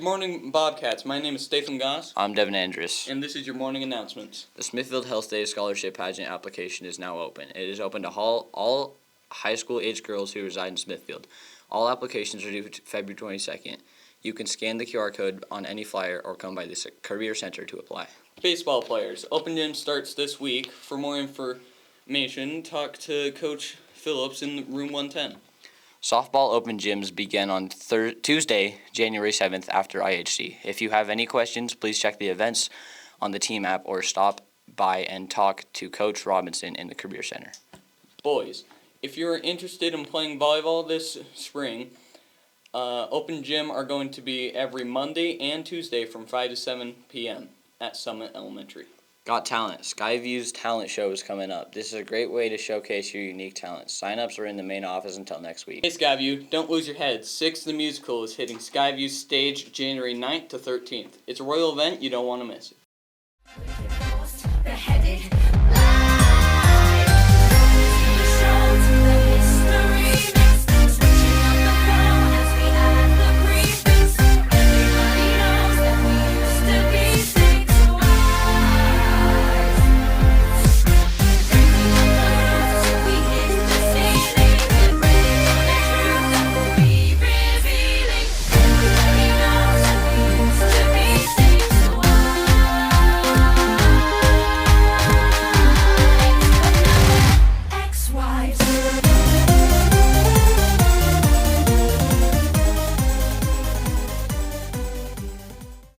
Good morning, Bobcats. My name is Stephen Goss, I'm Devin Andrus. and this is your morning announcements. The Smithfield Health Day Scholarship Pageant application is now open. It is open to all high school age girls who reside in Smithfield. All applications are due February 22nd. You can scan the QR code on any flyer or come by the Career Center to apply. Baseball players. Open gym starts this week. For more information, talk to Coach Phillips in room 110. Softball open gyms begin on Tuesday, January 7th after IHC. If you have any questions, please check the events on the team app or stop by and talk to Coach Robinson in the Career Center. Boys, if you're interested in playing volleyball this spring, open gym are going to be every Monday and Tuesday from 5 to 7 p.m. at Summit Elementary. Got Talent. Skyview's talent show is coming up. This is a great way to showcase your unique talents. Sign-ups are in the main office until next week. Hey Skyview, don't lose your head. Six the Musical is hitting Skyview's stage January 9th to 13th. It's a royal event, you don't want to miss it.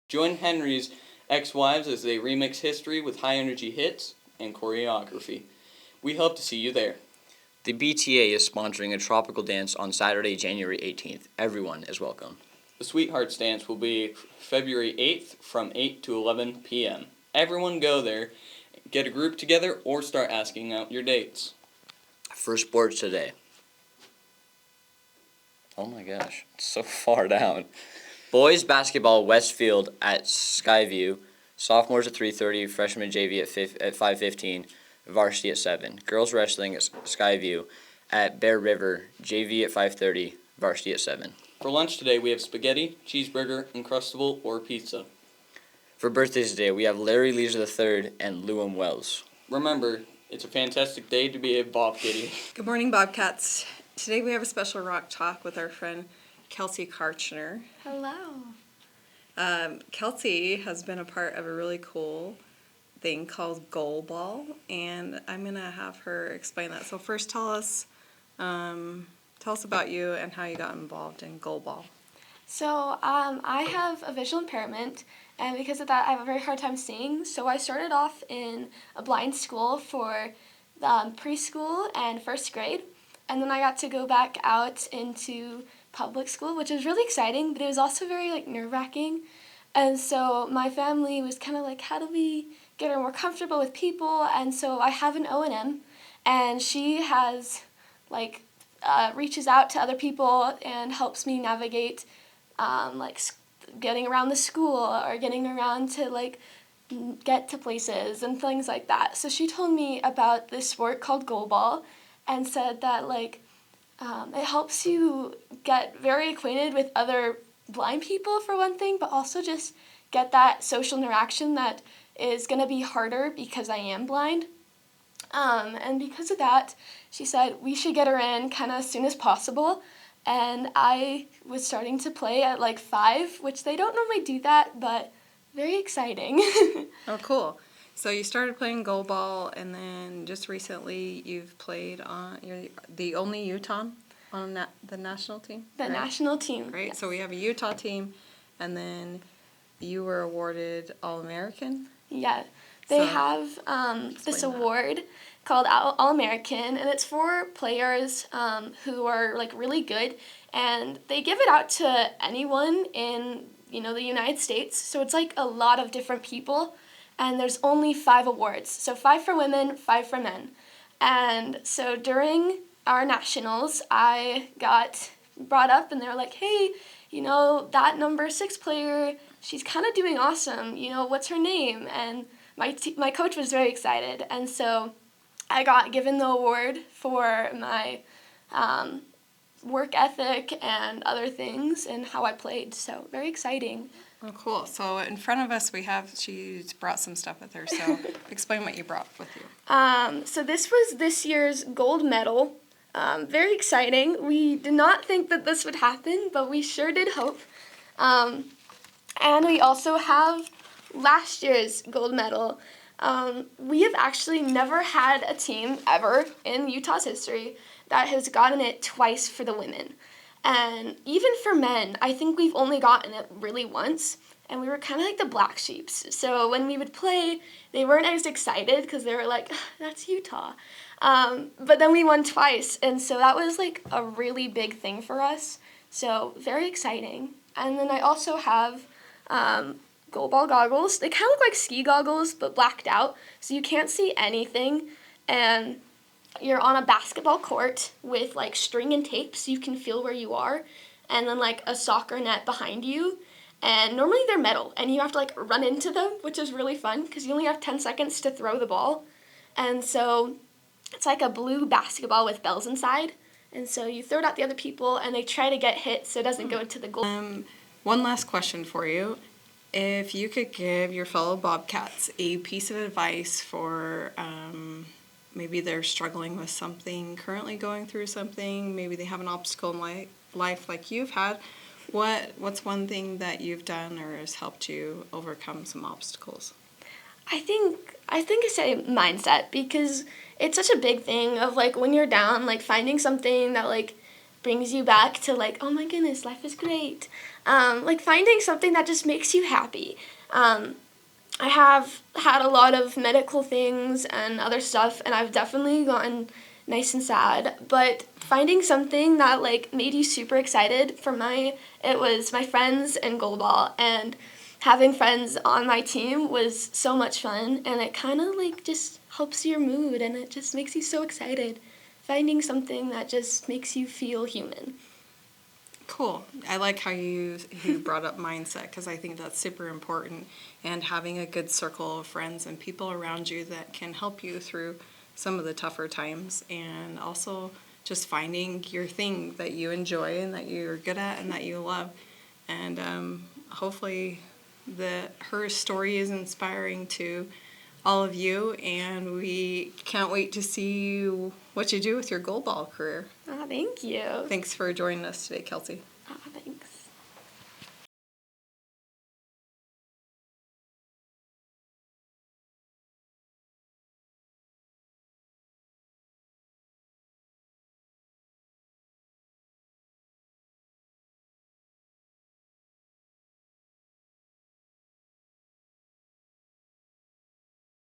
Join Henry's ex-wives as they remix history with high-energy hits and choreography. We hope to see you there. The BTA is sponsoring a tropical dance on Saturday, January 18th. Everyone is welcome. The Sweethearts Dance will be February 8th from 8 to 11 p.m. Everyone go there, get a group together, or start asking out your dates. For sports today. Oh my gosh, it's so far down. Boys basketball Westfield at Skyview. Sophomores at 3:30, freshmen JV at 5:15, varsity at 7. Girls wrestling at Skyview at Bear River, JV at 5:30, varsity at 7. For lunch today, we have spaghetti, cheeseburger, Uncrustable, or pizza. For birthdays today, we have Larry Leisure III and Lewin Wells. Remember, it's a fantastic day to be a Bob Kitty. Good morning, Bobcats. Today we have a special rock talk with our friend Kelsey Karchner. Hello. Kelsey has been a part of a really cool thing called Goal Ball, and I'm going to have her explain that. So first tell us about you and how you got involved in Goal Ball. So I have a visual impairment, and because of that I have a very hard time seeing. So I started off in a blind school for preschool and first grade, and then I got to go back out into public school, which was really exciting, but it was also very nerve-wracking. And so my family was kind of like, how do we get her more comfortable with people? And so I have an O&M, and she has reaches out to other people and helps me navigate getting around the school or getting around to get to places and things like that. So she told me about this sport called Goal Ball and said that it helps you get very acquainted with other blind people for one thing, but also just get that social interaction that is going to be harder because I am blind. And because of that, she said we should get her in kind of as soon as possible. And I was starting to play at 5, which they don't normally do that, but very exciting. Oh, cool. So you started playing Goal Ball, and then just recently you've played you're the only Utah on the national team? The right? National team. Right, Yes. so we have a Utah team, and then you were awarded All-American? Yeah. They So, have this explain that. award called All-American, and it's for players who are really good, and they give it out to anyone in the United States. So it's a lot of different people. And there's only 5 awards. So 5 for women, 5 for men. And so during our nationals, I got brought up and they were like, hey, that number 6 player, she's kind of doing awesome. What's her name? And my coach was very excited. And so I got given the award for my work ethic and other things and how I played. So very exciting. Oh, cool. So in front of us, she's brought some stuff with her. So explain what you brought with you. So this was this year's gold medal. Very exciting. We did not think that this would happen, but we sure did hope. And we also have last year's gold medal. We have actually never had a team ever in Utah's history that has gotten it twice for the women. And even for men, I think we've only gotten it really once, and we were kind of like the black sheeps. So when we would play, they weren't as excited because they were like, that's Utah. But then we won twice, and so that was like a really big thing for us. So very exciting. And then I also have goal ball goggles. They kind of look like ski goggles, but blacked out, so you can't see anything. And you're on a basketball court with like string and tape so you can feel where you are, and then like a soccer net behind you. And normally they're metal, and you have to like run into them, which is really fun because you only have 10 seconds to throw the ball. And so it's like a blue basketball with bells inside. And so you throw it at the other people, and they try to get hit so it doesn't go into the goal. One last question for you. If you could give your fellow Bobcats a piece of advice for maybe they're struggling with something, currently going through something, maybe they have an obstacle in life like you've had, what's one thing that you've done or has helped you overcome some obstacles? I think I say mindset, because it's such a big thing of like when you're down, like finding something that like brings you back to like, oh my goodness, life is great. Like finding something that just makes you happy. I have had a lot of medical things and other stuff, and I've definitely gotten nice and sad, but finding something that like made you super excited, it was my friends and goalball, and having friends on my team was so much fun, and it kind of like just helps your mood, and it just makes you so excited. Finding something that just makes you feel human. Cool. I like how you brought up mindset, because I think that's super important, and having a good circle of friends and people around you that can help you through some of the tougher times, and also just finding your thing that you enjoy and that you're good at and that you love. And hopefully her story is inspiring to all of you, and we can't wait to see what you do with your goalball career. Oh, thank you. Thanks for joining us today, Kelsey.